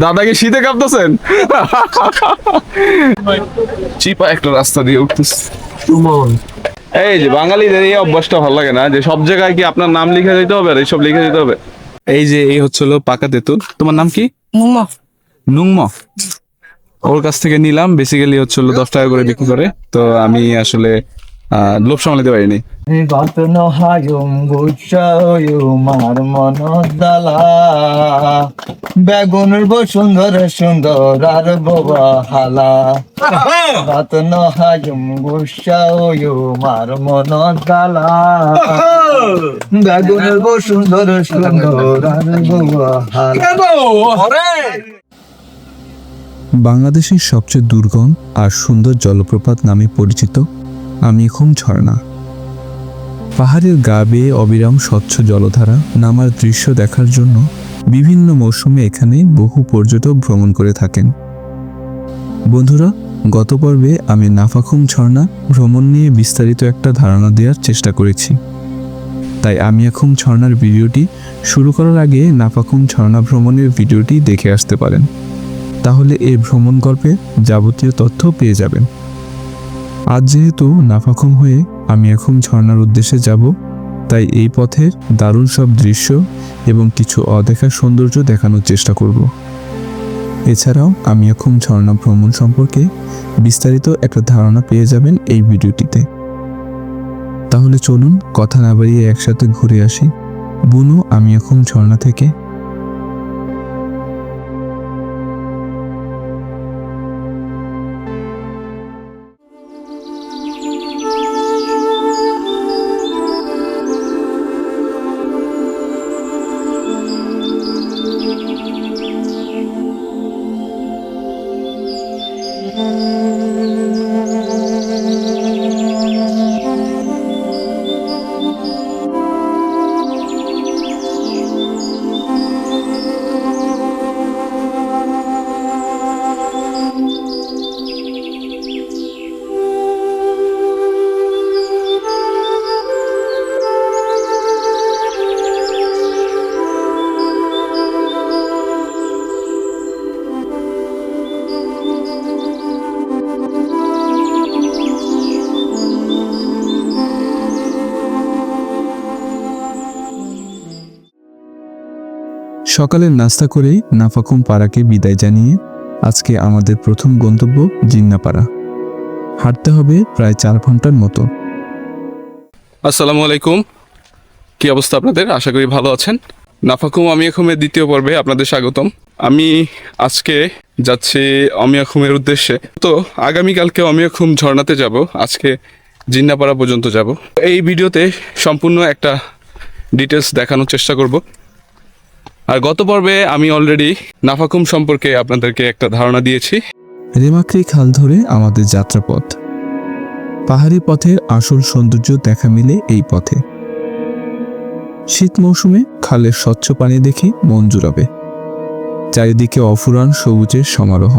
দাদাকে শীতে কাঁপতেছেন? চিপা একটা রাস্তা দিয়ে উঠতেছে। এই যে বাঙালিদের এই অভ্যাসটা ভালো লাগে না, যে সব জায়গায় কি আপনার নাম লিখে দিতে হবে আর এইসব লিখে দিতে হবে। এই যে এই হচ্ছিল পাকা তেঁতুল। তোমার নাম কি? নুংম। ওর কাছ থেকে নিলাম, বেসিক্যালি হচ্ছিল 10 টাকা করে বিক্রি করে। তো আমি আসলে লোভ সামলাতে পারিনি। বেগুনের বসুন্ধর সুন্দর আর বাবা হালা রাত নহায়ম গুসাও মার মন দালা বেগুনের বসুন্ধর সুন্দর আর বাবা হালা। বাংলাদেশের সবচেয়ে দুর্গম আর সুন্দর জলপ্রপাত নামে পরিচিত আমিয়াখুম ঝর্ণা। পাহাড়ের গা বেয়ে অবিরাম স্বচ্ছ জলধারা নামার দৃশ্য দেখার জন্য বিভিন্ন মৌসুমে এখানে বহু পর্যটক ভ্রমণ করে থাকেন। বন্ধুরা, গত পর্বে আমি নাফাখুম ঝর্ণা ভ্রমণ নিয়ে বিস্তারিত একটা ধারণা দেওয়ার চেষ্টা করেছি। তাই আমিয়াখুম ঝর্ণার ভিডিওটি শুরু করার আগে নাফাখুম ঝর্ণা ভ্রমণের ভিডিওটি দেখে আসতে পারেন। তাহলে এই ভ্রমণ গল্পে যাবতীয় তথ্য পেয়ে যাবেন। আজ যেহেতু নাফাখুম হয়ে আমিয়াখুম ঝর্ণার উদ্দেশ্যে যাব, তাই এই পথের দারুণ সব দৃশ্য এবং কিছু অদেখা সৌন্দর্য দেখানোর চেষ্টা করব। এছাড়াও আমিয়াখুম ঝর্ণা ভ্রমণ সম্পর্কে বিস্তারিত একটা ধারণা পেয়ে যাবেন এই ভিডিওটিতে। তাহলে চলুন কথা না বাড়িয়ে একসাথে ঘুরে আসি বুনো আমিয়াখুম ঝর্ণা থেকে। সকালের নাস্তা করেই নাফাখুম পাড়াকে বিদায় জানিয়ে আজকে আমাদের প্রথম গন্তব্য জিন্নাপাড়া। হাঁটতে হবে প্রায় 4 ঘন্টার মতো। আসসালামু আলাইকুম, কি অবস্থা আপনাদের? আশা করি ভালো আছেন। নাফাখুম আমিয়াখুমের দ্বিতীয় পর্বে আপনাদের স্বাগতম। আমি আজকে যাচ্ছি আমিয়াখুমের উদ্দেশ্যে। তো আগামীকালকে আমিয়াখুম ঝর্ণাতে যাব, আজকে জিন্নাপাড়া পর্যন্ত যাব। এই ভিডিওতে সম্পূর্ণ একটা ডিটেলস দেখানোর চেষ্টা করব। আর গত পর্বে আমি অলরেডি নাফাখুম সম্পর্কে আপনাদেরকে একটা ধারণা দিয়েছি। রেমাক্রি খাল ধরে আমাদের যাত্রাপথ। পাহাড়ি পথের আসল সৌন্দর্য দেখা মিলে এই পথে। শীত মৌসুমে খালের স্বচ্ছ পানি দেখে মন জুড়াবে। চারিদিকে অফুরান সবুজের সমারোহ,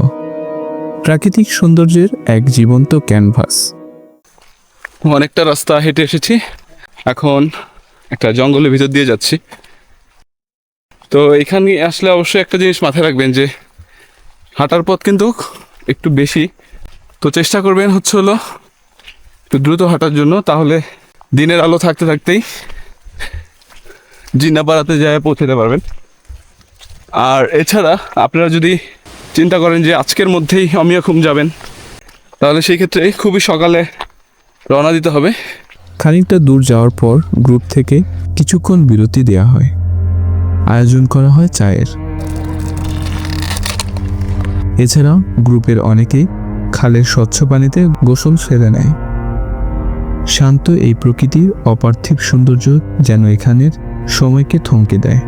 প্রাকৃতিক সৌন্দর্যের এক জীবন্ত ক্যানভাস। অনেকটা রাস্তা হেঁটে এসেছি, এখন একটা জঙ্গলের ভিতর দিয়ে যাচ্ছি। তো এখানে আসলে অবশ্যই একটা জিনিস মাথায় রাখবেন যে হাঁটার পথ কিন্তু একটু বেশি, তো চেষ্টা করবেন হলো একটু দ্রুত হাঁটার জন্য, তাহলে দিনের আলো থাকতে থাকতেই জিন্নাপাড়াতে যায় পৌঁছতে পারবেন। আর এছাড়া আপনারা যদি চিন্তা করেন যে আজকের মধ্যেই আমিয়াখুম যাবেন, তাহলে সেই ক্ষেত্রে খুবই সকালে রওনা দিতে হবে। খানিকটা দূর যাওয়ার পর গ্রুপ থেকে কিছুক্ষণ বিরতি দেওয়া হয়। আয়োজন করা হয় চায়ের। এছাড়াও গ্রুপের অনেকেই খালের স্বচ্ছ পানিতে গোসল সেরে নেয়। শান্ত এই প্রকৃতির অপার্থিব সৌন্দর্য যেন এখানের সময়কে থমকে দেয়।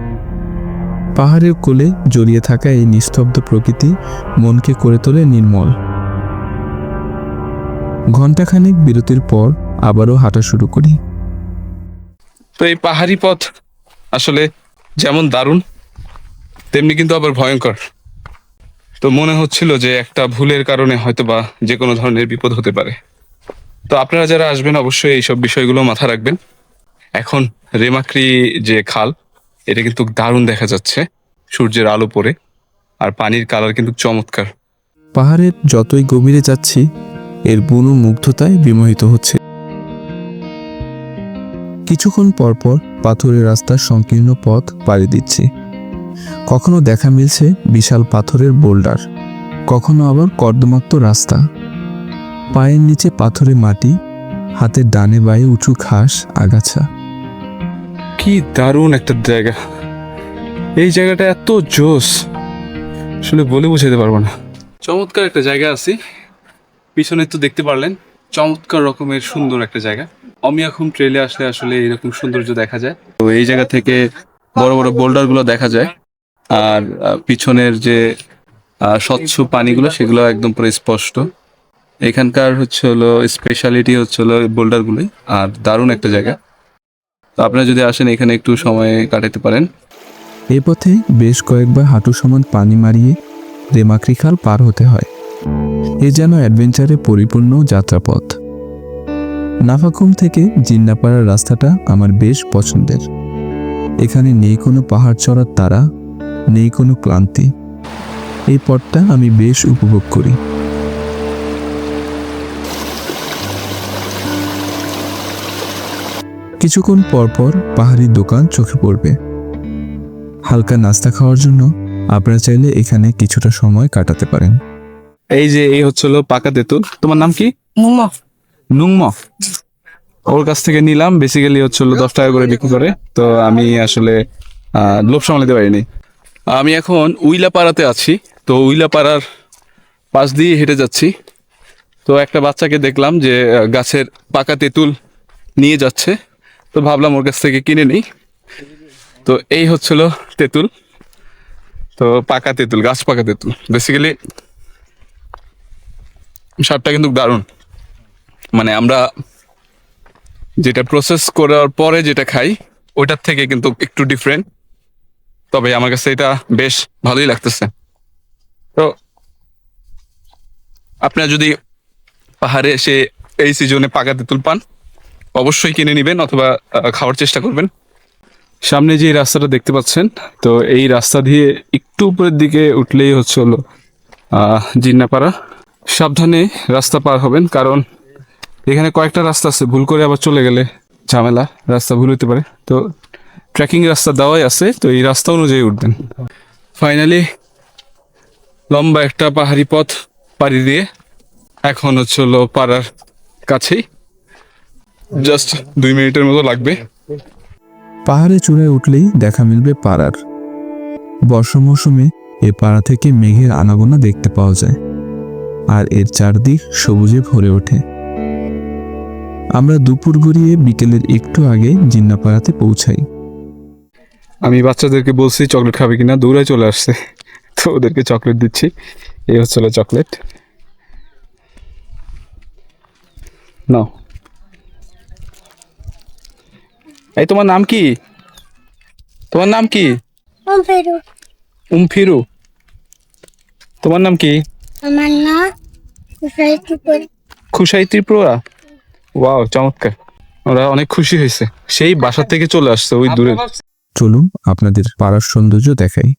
পাহাড়ের কোলে জড়িয়ে থাকা এই নিস্তব্ধ প্রকৃতি মনকে করে তোলে নির্মল। ঘণ্টাখানেক বিরতির পর আবারও হাঁটা শুরু করি। তো এই পাহাড়ি পথ আসলে যেমন দারুণ, তেমনি কিন্তু আবার ভয়ঙ্কর। তো মনে হচ্ছিল যে একটা ভুলের কারণে হয়তোবা যে কোনো ধরনের বিপদ হতে পারে। তো আপনারা যারা আসবেন অবশ্যই এইসব বিষয়গুলো মাথায় রাখবেন। এখন রেমাক্রি যে খাল, এটা কিন্তু দারুণ দেখা যাচ্ছে সূর্যের আলো পড়ে। আর পানির কালার কিন্তু চমৎকার। পাহাড়ের যতই গভীরে যাচ্ছি এর বুনো মুগ্ধতায় বিমোহিত হচ্ছে। কিছুক্ষণ পরপর পাথরের রাস্তার সংকীর্ণ পথ পাড়ি দিচ্ছি। কখনো দেখা মিলছে বিশাল পাথরের বোল্ডার, কখনো আবার কর্দমাক্ত রাস্তা। পায়ের নিচে পাথরে মাটি, হাতের ডানে বায়ে উঁচু ঘাস আগাছা। কি দারুণ একটা জায়গা! এই জায়গাটা এত জোস, আসলে বলে বোঝাতে পারবো না। চমৎকার একটা জায়গা আছি, পিছনে তো দেখতে পারলেন চমৎকার রকমের সুন্দর একটা জায়গা। অমিয়াখুম ট্রেলে আসলে আসলে এরকম সৌন্দর্য দেখা যায়। তো এই জায়গা থেকে বড় বড় বোল্ডার গুলো দেখা যায়, আর পিছনের যে স্বচ্ছ পানিগুলো সেগুলো একদম পুরো স্পষ্ট। এখানকার হচ্ছে হলো স্পেশালিটি হচ্ছে হলো বোল্ডার গুলোই, আর দারুণ একটা জায়গা। তো আপনারা যদি আসেন এখানে একটু সময় কাটাতে পারেন। এই পথে বেশ কয়েকবার হাঁটু সমান পানি মারিয়ে রেমাক্রি খাল পার হতে হয়। এ যেন অ্যাডভেঞ্চারে পরিপূর্ণ যাত্রাপথ। নাফাখুম থেকে জিন্নাপাড়ার রাস্তাটা আমার বেশ পছন্দের। এখানে নেই কোনো পাহাড় চড়ার তাড়া, নেই কোনো ক্লান্তি। এই পথটা আমি বেশ উপভোগ করি। কিছুক্ষণ পরপর পাহাড়ি দোকান চোখে পড়বে। হালকা নাস্তা খাওয়ার জন্য আপনারা চাইলে এখানে কিছুটা সময় কাটাতে পারেন। এই হচ্ছে হলো পাকা তেঁতুল। তোমার নাম কি? নুংম। ওর কাছ থেকে নিলাম, বেসিক্যালি হচ্ছে হলো 10 টাকা করে বিক্রি করে। তো আমি আসলে লোভ সামলাতে পারিনি। আমি এখন উইলাপাড়াতে আছি। তো উইলাপাড়ার পাশ দিয়ে হেঁটে যাচ্ছি। তো একটা বাচ্চাকে দেখলাম যে গাছের পাকা তেঁতুল নিয়ে যাচ্ছে, তো ভাবলাম ওর কাছ থেকে কিনে নিই। তো এই হচ্ছিল তেঁতুল, তো পাকা তেঁতুল, গাছ পাকা তেঁতুল। বেসিক্যালি স্বাদটা কিন্তু দারুণ। মানে আমরা যেটা প্রসেস করার পরে যেটা খাই ওইটার থেকে কিন্তু একটু ডিফারেন্ট, তবে আমার কাছে এটা বেশ ভালোই লাগতেছে। তো আপনারা যদি পাহাড়ে এসে এই সিজনে পাকা তেঁতুল পান অবশ্যই কিনে নেবেন অথবা খাওয়ার চেষ্টা করবেন। সামনে যে রাস্তাটা দেখতে পাচ্ছেন, তো এই রাস্তা দিয়ে একটু উপরের দিকে উঠলেই হচ্ছে হলো জিন্নাপাড়া। সাবধানে রাস্তা পার হবেন, কারণ এখানে কয়েকটা রাস্তা আছে, ভুল করে আবার চলে গেলে ঝামেলা, রাস্তা ভুল হতে পারে। তো ট্রেকিং রাস্তা দেওয়াই আছে, তো এই রাস্তা অনুযায়ী উঠবেন। ফাইনালি লম্বা একটা পাহাড়ি পথ পাড়ি দিয়ে এখন হচ্ছে হলো পাড়ার কাছেই, জাস্ট 2 মিনিটের মতো লাগবে। পাহাড়ে চূড়ায় উঠলেই দেখা মিলবে পাড়ার। বর্ষা মৌসুমে এ পাড়া থেকে মেঘের আনাগোনা দেখতে পাওয়া যায়, আর এর চারদিক সবুজে ভরে ওঠে। আমরা দুপুর গড়িয়ে বিকেলের একটু আগে জিন্নাপাড়াতে পৌঁছাই। আমি বাচ্চাদেরকে বলছি চকলেট খাবে কিনা, দৌড়ায় চলে আসছে, তো ওদেরকে চকলেট দিচ্ছি। এই হচ্ছে চকলেট, নাও। এই তোমার নাম কি? তোমার নাম কি? উমফিরু। তোমার নাম কি? আমার নাম খুশাই ত্রিপুরা। ওয়াও, চমৎকার। ওরা অনেক খুশি হয়েছে, সেই বাসা থেকে চলে আসছে ওই দূরে। চলুন আপনাদের পাড়ার সৌন্দর্য দেখাই।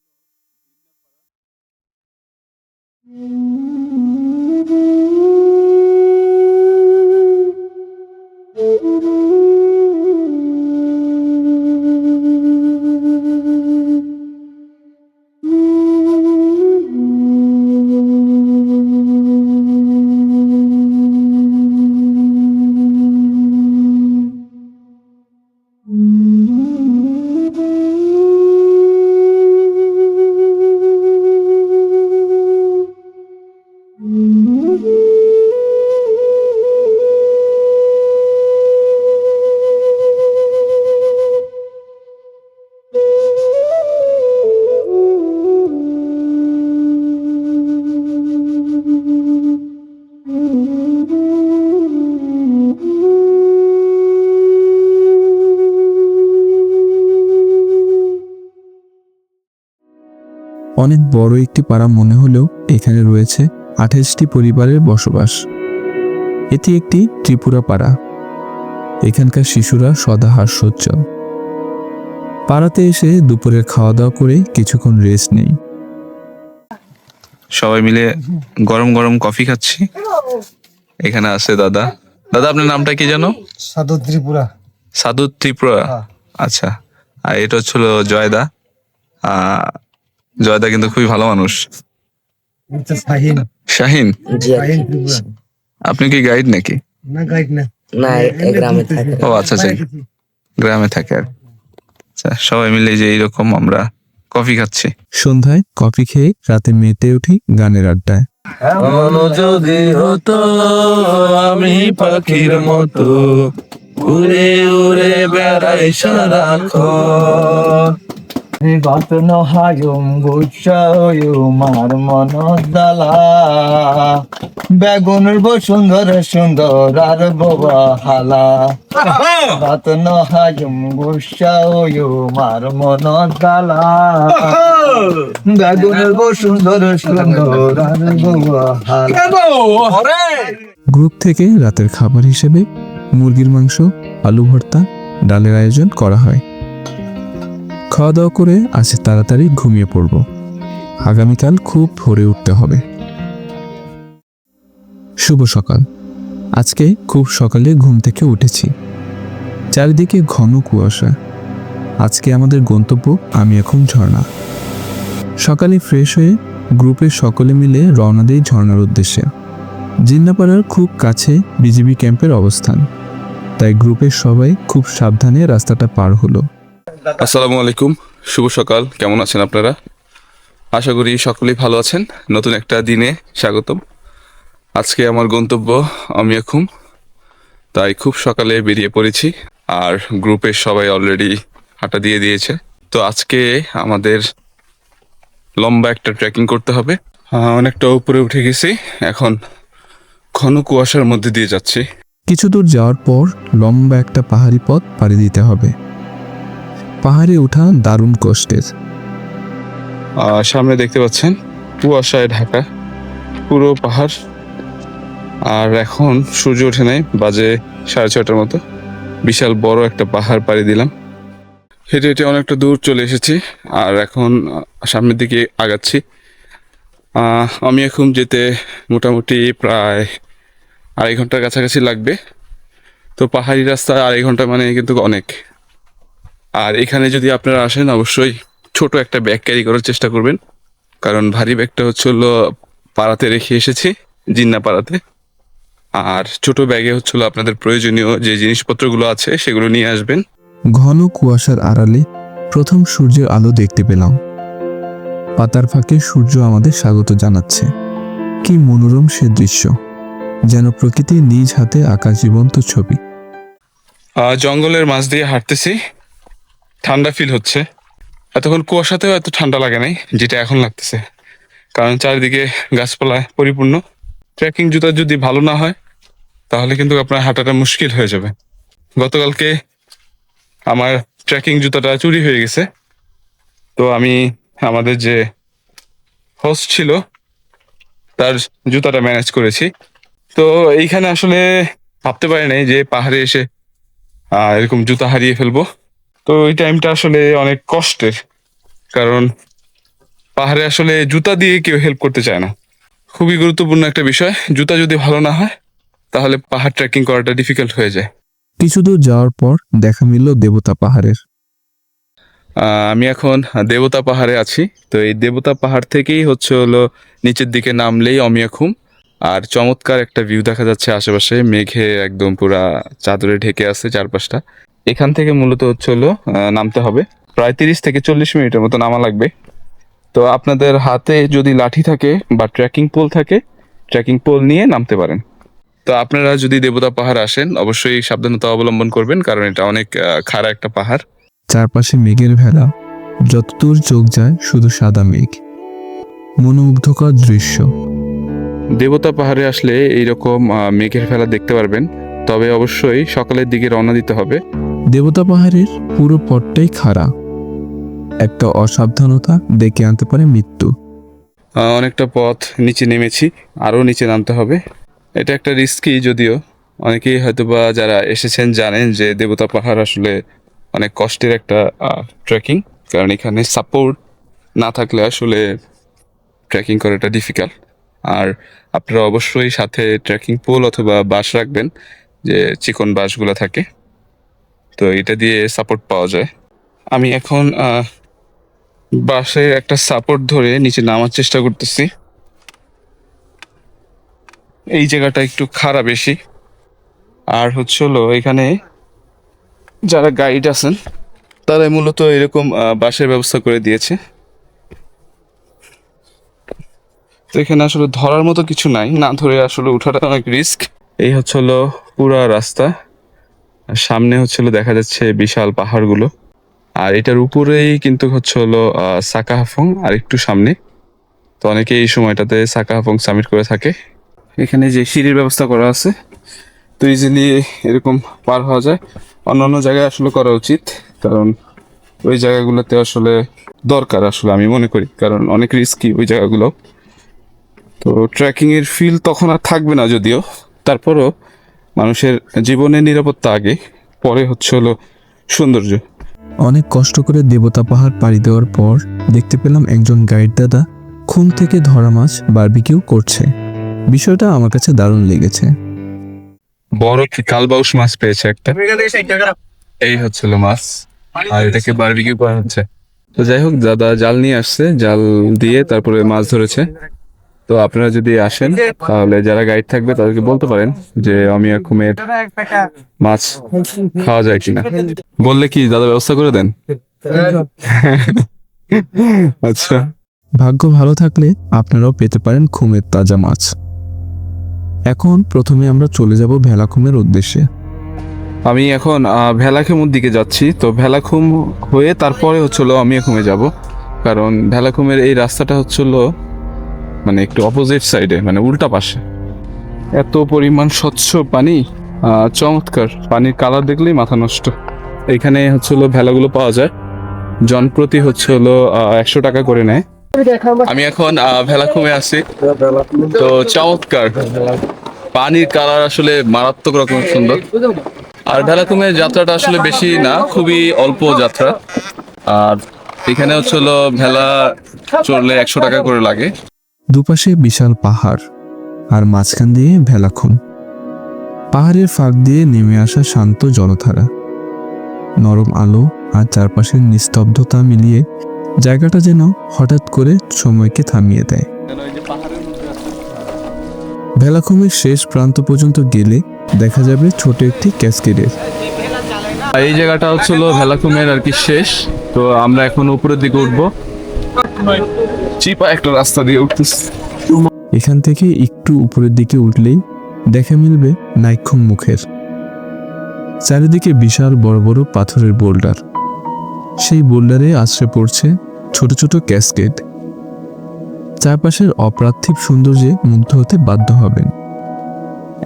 অনেক বড় একটি পাড়া মনে হলেও এখানে রয়েছে 28টি পরিবারের বসবাস। এটি একটি ত্রিপুরা পাড়া। এখানকার শিশুরা সদা হাস্যোজ্জ্বল। পাড়াতে এসে দুপুরের খাওয়া দাওয়া করে কিছুক্ষণ রেস্ট নেই। সবাই মিলে গরম গরম কফি খাচ্ছি। এখানে আছে দাদা। দাদা আপনার নামটা কি জানো? সাধু ত্রিপুরা। সাধু ত্রিপুরা। হ্যাঁ। আচ্ছা, আর এটা হচ্ছিল জয়দা। জয়দা কিন্তু খুবই ভালো মানুষ। শাহিন। শাহিন, শাহিন ত্রিপুরা। আপনি কি গাইড নাকি? না গাইড না। না, এ গ্রামে থাকে। ও আচ্ছা আচ্ছা, গ্রামে থাকে আর। আচ্ছা, সবাই মিলে যে এইরকম আমরা কফি খাচ্ছি। সন্ধ্যায় কফি খেয়ে রাতে মেতে উঠি গানের আড্ডায়। যদি হতো আমি পাখির মতো উড়ে উড়ে বেড়াই সারাক্ষণ। বাত নহায়ুম গুচ্ছায়ুমার মন দালা বেগুনের বসুন্ধর সুন্দর আর বাবা হালা বাত নহায়ুম গুচ্ছায়ুমার মন দালা বেগুনের বসুন্ধর সুন্দর আর বাবা হালা। গ্রুপ থেকে রাতের খাবার হিসেবে মুরগির মাংস, আলু ভর্তা, ডালের আয়োজন করা হয়। খাওয়া দাওয়া করে আজকে তাড়াতাড়ি ঘুমিয়ে পড়ব, আগামীকাল খুব ভোরে উঠতে হবে। শুভ সকাল। আজকে খুব সকালে ঘুম থেকে উঠেছি। চারিদিকে ঘন কুয়াশা। আজকে আমাদের গন্তব্য আমি এখন ঝর্ণা। সকালে ফ্রেশ হয়ে গ্রুপের সকলে মিলে রওনা দেই ঝর্ণার উদ্দেশ্যে। জিন্নাপাড়ার খুব কাছে বিজিবি ক্যাম্পের অবস্থান, তাই গ্রুপের সবাই খুব সাবধানে রাস্তাটা পার হলো। আসসালামু আলাইকুম, শুভ সকাল। কেমন আছেন আপনারা? আশা করি সকলেই ভালো আছেন। নতুন একটা দিনে স্বাগতম। আজকে আমার গন্তব্য অমিয়াখুম, তাই খুব সকালে বেরিয়ে পড়েছি। আর গ্রুপের সবাই অলরেডি হাঁটা দিয়ে দিয়েছে। তো আজকে আমাদের লম্বা একটা ট্রেকিং করতে হবে। অনেকটা উপরে উঠে গেছি, এখন ঘন কুয়াশার মধ্যে দিয়ে যাচ্ছি। কিছু দূর যাওয়ার পর লম্বা একটা পাহাড়ি পথ পাড়ি দিতে হবে। পাহাড়ে ওঠা দারুণ কষ্টের। সামনে দেখতে পাচ্ছেন কুয়াশায় ঢাকা পুরো পাহাড়। আর এখন সূর্য ওঠে নাই, বাজে 6:30টার মতো। বিশাল বড় একটা পাহাড় পাড়ি দিলাম। হেঁটে হেঁটে অনেকটা দূর চলে এসেছি, আর এখন সামনের দিকে আগাচ্ছি। আমি এখন যেতে মোটামুটি প্রায় 2.5 ঘন্টার কাছাকাছি লাগবে। তো পাহাড়ি রাস্তা 2.5 ঘন্টা মানে কিন্তু অনেক। আর এখানে যদি আপনারা আসেন অবশ্যই ছোট একটা ব্যাগ ক্যারি করার চেষ্টা করবেন, কারণ ভারী ব্যাগটা হচ্ছিল পাড়াতে রেখে এসেছি, জিন্না পাড়াতে। আর ছোট ব্যাগে হচ্ছিল আপনাদের প্রয়োজনীয় যে জিনিসপত্রগুলো আছে সেগুলো নিয়ে আসবেন। ঘন কুয়াশার আড়ালে প্রথম সূর্যের আলো দেখতে পেলাম। পাতার ফাঁকে সূর্য আমাদের স্বাগত জানাচ্ছে। কি মনোরম সে দৃশ্য, যেন প্রকৃতির নিজ হাতে আঁকা জীবন্ত ছবি। জঙ্গলের মাঝ দিয়ে হাঁটতেছি, ঠান্ডা ফিল হচ্ছে। এতক্ষণ কুয়াশাতেও এত ঠান্ডা লাগে নাই যেটা এখন লাগতেছে, কারণ চারিদিকে গাছপালায় পরিপূর্ণ। ট্রেকিং জুতা যদি ভালো না হয় তাহলে কিন্তু আপনার হাঁটাটা মুশকিল হয়ে যাবে। গতকালকে আমার ট্রেকিং জুতাটা চুরি হয়ে গেছে, তো আমি আমাদের যে হোস্ট ছিল তার জুতাটা ম্যানেজ করেছি। তো এইখানে আসলে ভাবতে পারি নাই যে পাহাড়ে এসে এরকম জুতা হারিয়ে ফেলবো। তো এই টাইমটা আসলে অনেক কষ্টের, কারণ পাহাড়ে আসলে জুতা দিয়ে কেউ হেল্প করতে চায় না। খুবই গুরুত্বপূর্ণ একটা বিষয়, জুতা যদি ভালো না হয় তাহলে পাহাড় ট্রেকিং করাটা ডিফিকাল্ট হয়ে যায়। কিছু দূর যাওয়ার পর দেখা মিলল দেবতা পাহাড়ের। আমি এখন দেবতা পাহাড়ে আছি। তো এই দেবতা পাহাড় থেকেই হলো নিচের দিকে নামলেই অমিয়াখুম। আর চমৎকার একটা ভিউ দেখা যাচ্ছে আশেপাশে, মেঘে একদম পুরা চাদরে ঢেকে আছে চারপাশটা। এখান থেকে মূলত হলো নামতে হবে প্রায় 30 থেকে 40 মিনিটের মতো নামা লাগবে। তো আপনাদের হাতে যদি লাঠি থাকে বা ট্রেকিং পোল থাকে, ট্রেকিং পোল নিয়ে নামতে পারেন। তো আপনারা যদি দেবতা পাহাড় আসেন অবশ্যই সাবধানতা অবলম্বন করবেন, কারণ এটা অনেক খাড়া একটা পাহাড়। চারপাশে মেঘের ভেলা, যতদূর চোখ যায় শুধু সাদা মেঘ। মনোমুগ্ধকর দৃশ্য। দেবতা পাহাড়ে আসলে এইরকম মেঘের ফেলা দেখতে পারবেন, তবে অবশ্যই সকালের দিকে রওনা দিতে হবে। দেবতা পাহাড়ের পুরো পথটাই খাড়া। একটা অসাবধানতা ডেকে আনতে পারে মৃত্যু। অনেকটা পথ নিচে নেমেছি, আরও নিচে নামতে হবে। এটা একটা রিস্কি, যদিও অনেকেই হয়তোবা যারা এসেছেন জানেন যে দেবতা পাহাড় আসলে অনেক কষ্টের একটা ট্রেকিং, কারণ এখানে সাপোর্ট না থাকলে আসলে ট্রেকিং করাটা ডিফিকাল্ট। আর আপনারা অবশ্যই সাথে ট্রেকিং পোল অথবা বাঁশ রাখবেন, যে চিকন বাঁশগুলো থাকে, তো এটা দিয়ে সাপোর্ট পাওয়া যায়। আমি এখন বাঁশের একটা সাপোর্ট ধরে নিচে নামার চেষ্টা করতেছি। এই জায়গাটা একটু খাড়া বেশি, আর হলো এখানে যারা গাইড আছেন তারা মূলত এরকম বাঁশের ব্যবস্থা করে দিয়েছে। তো এখানে আসলে ধরার মতো কিছু নাই, না ধরে আসলে ওঠাটা অনেক রিস্ক। এই হলো পুরা রাস্তা, আর সামনে দেখা যাচ্ছে বিশাল পাহাড়গুলো, আর এটার উপরেই কিন্তু হলো সাকাহাফং আর একটু সামনে। তো অনেকে এই সময়টাতে সাকাহাফং সামিট করে থাকে। এখানে যে সিঁড়ির ব্যবস্থা করা আছে, তো ইজিলি এরকম পার হওয়া যায়। অন্যান্য জায়গায় আসলে করা উচিত, কারণ ওই জায়গাগুলোতে আসলে দরকার আসলে আমি মনে করি, কারণ অনেক রিস্কি ওই জায়গাগুলো। তো ট্রেকিংয়ের ফিল তখন আর থাকবে না যদিও, তারপরও মানুষের জীবনের নিরাপত্তা আগে, পরে হলো সৌন্দর্য। অনেক কষ্ট করে দেবতা পাহাড় পাড়ি দেওয়ার পর দেখতে পেলাম একজন গাইড দাদা খুম থেকে ধরা মাছ বারবিকিউ করছে। বিষয়টা আমার কাছে দারুণ লেগেছে। বড় কি কালবাউস মাছ পেয়েছে একটা, এই হলো মাছ, আর এটাকে বারবিকিউ করা হচ্ছে। তো যাই হোক, দাদা জাল নিয়ে আসছে, জাল দিয়ে তারপরে মাছ ধরেছে। তো আপনারা যদি আসেন তাহলে যারা গাইড থাকবে তাদেরকে বলতে পারেন যে অমিয়া খুমের মাছ খাওয়া যায় কিনা, বললে কি দাদা ব্যবস্থা করে দেন। আচ্ছা, ভাগ্য ভালো থাকলে আপনারাও পেতে পারেন খুমের তাজা মাছ। এখন প্রথমে আমরা চলে যাব ভেলাখুমের উদ্দেশ্যে। আমি এখন ভেলাখুমের দিকে যাচ্ছি। তো ভেলাখুম হয়ে তারপরে হলো অমিয়া খুমে যাব, কারণ ভেলাখুমের এই রাস্তাটা হলো মানে একটু অপোজিট সাইডে, মানে উল্টা পাশে। এত পরিমাণ স্বচ্ছ পানি, চমৎকার। পানির কালার দেখলেই মাথা নষ্ট। এখানে হলো ভেলাগুলো পাওয়া যায়, জনপ্রতি হলো 100 টাকা করে নেয়। আমি এখন ভেলাখুমে আছি। তো চমৎকার, পানির কালার আসলে মারাত্মক রকমের সুন্দর। আর ভেলাখুমের যাত্রাটা আসলে বেশি না, খুবই অল্প যাত্রা। আর এখানে হলো ভেলা চড়লে 100 টাকা করে লাগে। দুপাশে বিশাল পাহাড়, আর মাঝখান দিয়ে ভেলাখুম। পাহাড়ের ফাঁক দিয়ে নেমে আসা শান্ত জলধারা, নরম আলো আর চারপাশের নিস্তব্ধতা মিলিয়ে জায়গাটা যেন হঠাৎ করে সময়কে থামিয়ে দেয়। ভেলাখুমের শেষ প্রান্ত পর্যন্ত গেলে দেখা যাবে ছোট একটি ক্যাসকেডের। এই জায়গাটা হলো ভেলাখুমের আর কি শেষ। তো আমরা এখন উপরের দিকে উঠবো, চিপা একটা রাস্তা দিয়ে উঠতেছি। এখান থেকে একটু উপরের দিকে উঠলেই দেখা মিলবে নাইক্ষং মুখের। চারিদিকে বিশাল বড় বড় পাথরের বোল্ডার, সেই বোল্ডারে আশ্রয় পড়ছে ছোট ছোট ক্যাসকেড। চারপাশের অপার্থিব সৌন্দর্যে মুগ্ধ হতে বাধ্য হবেন।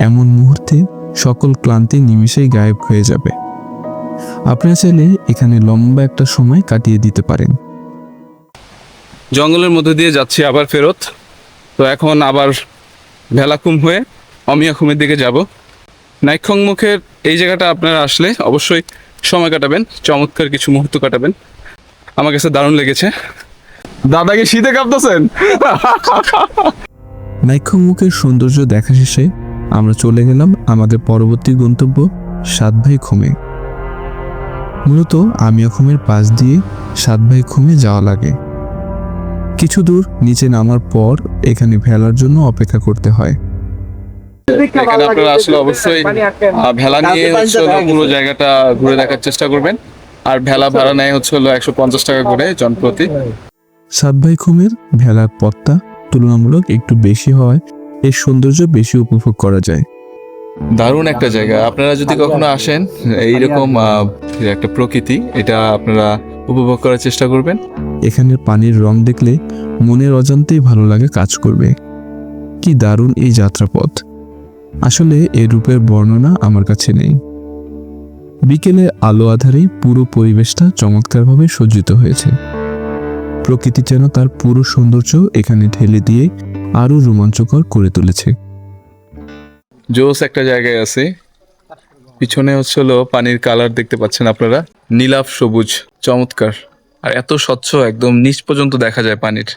এমন মুহূর্তে সকল ক্লান্তি নিমিষেই গায়েব হয়ে যাবে। আপনারা চাইলে এখানে লম্বা একটা সময় কাটিয়ে দিতে পারেন। জঙ্গলের মধ্যে দিয়ে যাচ্ছি আবার ফেরত। তো এখন আবার ভেলাখুম হয়ে অমিয়াখুমের দিকে যাব। নাইক্ষং মুখের এই জায়গাটা আপনারা আসলে অবশ্যই সময় কাটাবেন, চমৎকার কিছু মুহূর্ত কাটাবেন। আমার কাছে দারুণ লেগেছে। দাদাকে শীতে কাঁপতেছেন। নাইক্ষং মুখের সৌন্দর্য দেখা শেষে আমরা চলে গেলাম আমাদের পরবর্তী গন্তব্য সাতভাই খুমে। মূলত আমিয়াখুমের পাশ দিয়ে সাতভাই খুমে যাওয়া লাগে। কিছু দূর নিচে নামার পর এখানে ভেলার জন্য অপেক্ষা করতে হয়। এখানে আপনারা আসলে অবশ্যই ভেলা নিয়ে পুরো জায়গাটা ঘুরে দেখার চেষ্টা করবেন। আর ভেলা ভাড়া নেয় হলো 150 টাকা করে জনপ্রতি। সাতভাই খুমের ভেলার পথটা তুলনামূলক একটু বেশি হওয়ায় এর সৌন্দর্য বেশি উপভোগ করা যায়। দারুণ একটা জায়গা। আপনারা যদি কখনো আসেন, এইরকম একটা প্রকৃতি, এটা আপনারা উপভোগ করার চেষ্টা করবেন। এখানের পানির রং দেখলে মনের অজান্তেই ভালো লাগে কাজ করবে। কি দারুণ এই যাত্রাপথ! আসলে এর রূপের বর্ণনা আমার কাছে নেই। বিকেলে আলো আধারেই পুরো পরিবেশটা চমৎকারভাবে সজ্জিত হয়েছে। প্রকৃতি যেন তার পুরো সৌন্দর্য এখানে ঢেলে দিয়ে আরো রোমাঞ্চকর করে তুলেছে। জোস একটা জায়গায় আছে, পিছনে হলো পানির কালার দেখতে পাচ্ছেন আপনারা, নীলাভ সবুজ, চমৎকার। আর এত স্বচ্ছ, একদম নিচ পর্যন্ত দেখা যায় পানির।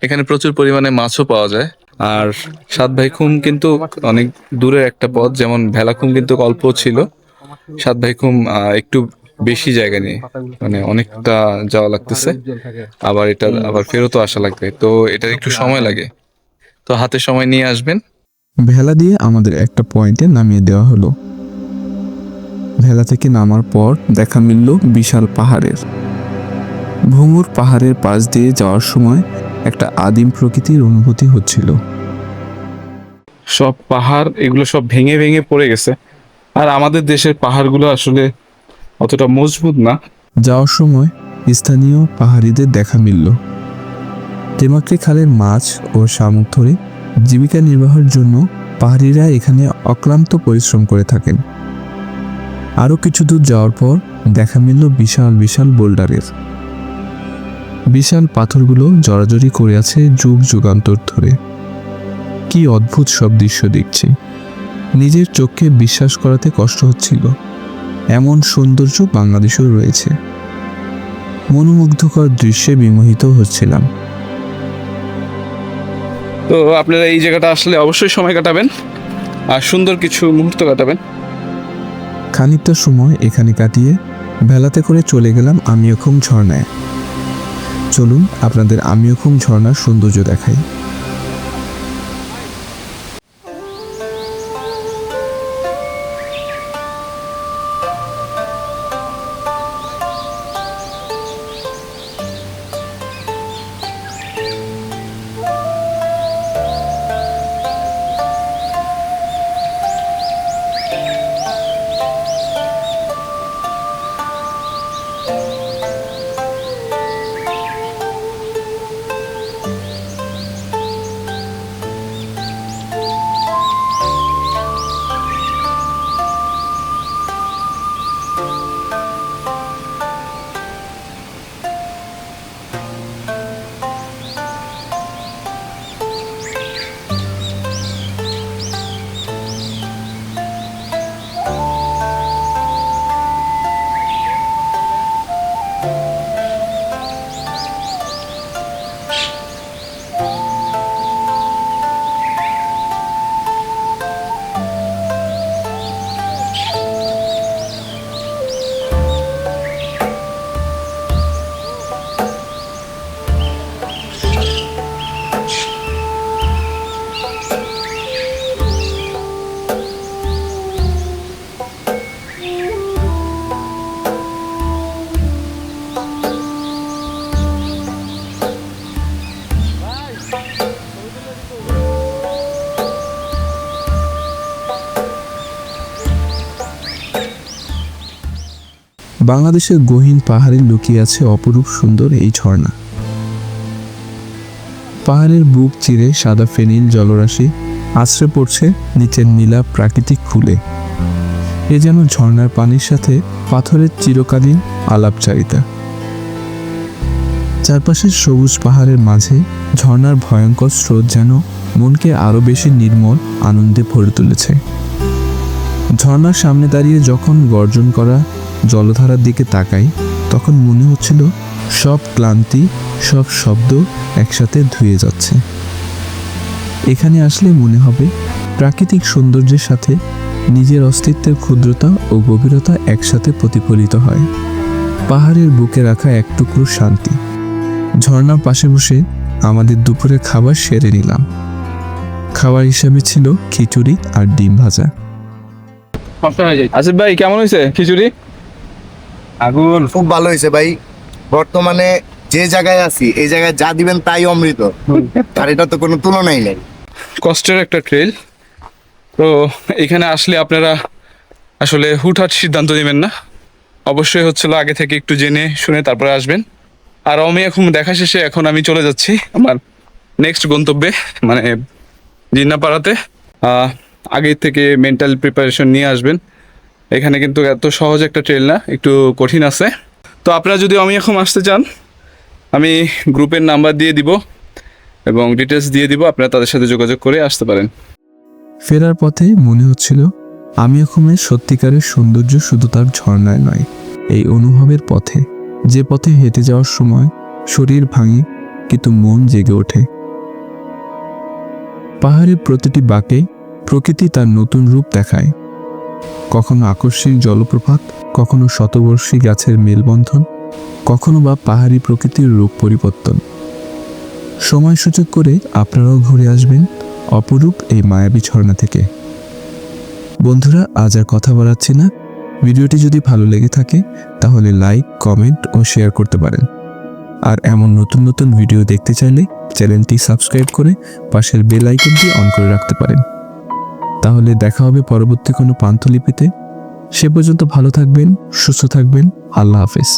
এখানে প্রচুর পরিমাণে মাছও পাওয়া যায়। আর সাতভাইখুম কিন্তু অনেক দূরের একটা পথ, যেমন ভেলাখুম কিন্তু অল্প ছিল, সাতভাইখুম একটু বেশি জায়গা নিয়ে, মানে অনেকটা যাওয়া লাগতেছে, আবার এটা আবার ফেরতও আসা লাগবে, তো এটার একটু সময় লাগে। তো হাতে সময় নিয়ে আসবেন। ভেলা দিয়ে আমাদের একটা পয়েন্টে নামিয়ে দেওয়া হলো। ভেলা থেকে নামার পর দেখা মিলল বিশাল পাহাড়ের। ভঙ্গুর পাহাড়ের পাশ দিয়ে যাওয়ার সময় একটা আদিম প্রকৃতির অনুভূতি হচ্ছিল। সব পাহাড় এগুলো সব ভেঙে ভেঙে পড়ে গেছে, আর আমাদের দেশের পাহাড়গুলো আসলে অতটা মজবুত না। যাওয়ার সময় স্থানীয় পাহাড়িদের দেখা মিলল। তেমাকরি খালের মাছ ও শামুক ধরে জীবিকা নির্বাহের জন্য পাহাড়িরা এখানে অক্লান্ত পরিশ্রম করে থাকেন। আরও কিছু দূর যাওয়ার পর দেখা মিলল বিশাল বিশাল বোল্ডারের। বিশাল পাথরগুলো জড়াজড়ি করে আছে যুগ যুগান্তর ধরে। কি অদ্ভুত সব দৃশ্য দেখছি, নিজের চোখকে বিশ্বাস করাতে কষ্ট হচ্ছিল এমন সৌন্দর্য বাংলাদেশেও রয়েছে। মনোমুগ্ধকর দৃশ্যে বিমোহিত হচ্ছিলাম। তো আপনারা এই জায়গাটা আসলে অবশ্যই সময় কাটাবেন আর সুন্দর কিছু মুহূর্ত কাটাবেন। খানিকটা সময় এখানে কাটিয়ে ভেলাতে করে চলে গেলাম আমিয়খুম ঝর্ণায়। চলুন আপনাদের আমিয়খুম ঝর্ণার সৌন্দর্য দেখাই। বাংলাদেশের গহীন পাহাড়ে লুকিয়ে আছে অপরূপ সুন্দর এই ঝর্ণা। পাহাড়ের বুক চিরে সাদা ফেনিল জলরাশি আছড়ে পড়ছে নিচের নীলা প্রাকৃতিক ফুলে। এ যেন ঝর্ণার পানির সাথে পাথরের চিরকালীন আলাপচারিতা। চারপাশের সবুজ পাহাড়ের মাঝে ঝর্ণার ভয়ঙ্কর স্রোত যেন মনকে আরো বেশি নির্মল আনন্দে ভরে তুলেছে। ঝর্ণার সামনে দাঁড়িয়ে যখন গর্জন করা জলধারার দিকে তাকাই, তখন মনে হচ্ছিল সব ক্লান্তি, সব শব্দ একসাথে ধুয়ে যাচ্ছে। এখানে আসলে মনে হবে প্রাকৃতিক সৌন্দর্যের সাথে নিজের অস্তিত্বের ক্ষুদ্রতা ও গভীরতা একসাথে প্রতিফলিত হয়। পাহাড়ের বুকে রাখা এক টুকরো শান্তি। ঝর্ণার পাশে বসে আমাদের দুপুরের খাবার সেরে নিলাম। খাবার হিসাবে ছিল খিচুড়ি আর ডিম ভাজা। আসিফ ভাই, কেমন হয়েছে খিচুড়ি? আগুন খুব ভালো হয়েছে ভাই। বর্তমানে যে জায়গায় আছি এই জায়গায় যা দিবেন তাই অমৃত, আর এটা তো কোনো তুলনাই নেই। কষ্টের একটা ট্রেল, তো এখানে আসলে আপনারা আসলে হুটহাট সিদ্ধান্ত নেবেন না, অবশ্যই হচ্ছিল আগে থেকে একটু জেনে শুনে তারপরে আসবেন। আর আমি এখন দেখা শেষে এখন আমি চলে যাচ্ছি আমার নেক্সট গন্তব্যে, মানে জিন্নাপাড়াতে। আগে থেকে মেন্টাল প্রিপারেশন নিয়ে আসবেন। এখানে কিন্তু এত সহজ একটা ট্রেল না, একটু কঠিন আছে। তো আপনারা যদি আমি এখন আসতে চান, আমি গ্রুপের নাম্বার দিয়ে দিব এবং ডিটেলস দিয়ে দিব, আপনারা তাদের সাথে যোগাযোগ করে আসতে পারেন। ফেরার পথে মনে হচ্ছিল আমিয়খুমের সত্যিকারের সৌন্দর্য শুধু তার ঝর্ণায় নয়, এই অনুভবের পথে, যে পথে হেঁটে যাওয়ার সময় শরীর ভাঙে, কিন্তু মন জেগে ওঠে। পাহাড়ের প্রতিটি বাঁকে প্রকৃতি তার নতুন রূপ দেখায়, কখনো আকস্মিক জলপ্রপাত, কখনো শতবর্ষী গাছের মেলবন্ধন, কখনো বা পাহাড়ি প্রকৃতির রূপ পরিবর্তন। সময় সুযোগ করে আপনারাও ঘুরে আসবেন অপরূপ এই মায়াবী ঝর্ণা থেকে। বন্ধুরা, আজ আর কথা বাড়াচ্ছি না। ভিডিওটি যদি ভালো লেগে থাকে তাহলে লাইক, কমেন্ট ও শেয়ার করতে পারেন। আর এমন নতুন নতুন ভিডিও দেখতে চাইলে চ্যানেলটি সাবস্ক্রাইব করে পাশের বেল আইকনটি অন করে রাখতে পারেন। তাহলে দেখা হবে পরবর্তী কোনো পান্থলিপিতে। সে পর্যন্ত ভালো থাকবেন, সুস্থ থাকবেন। আল্লাহ হাফেজ।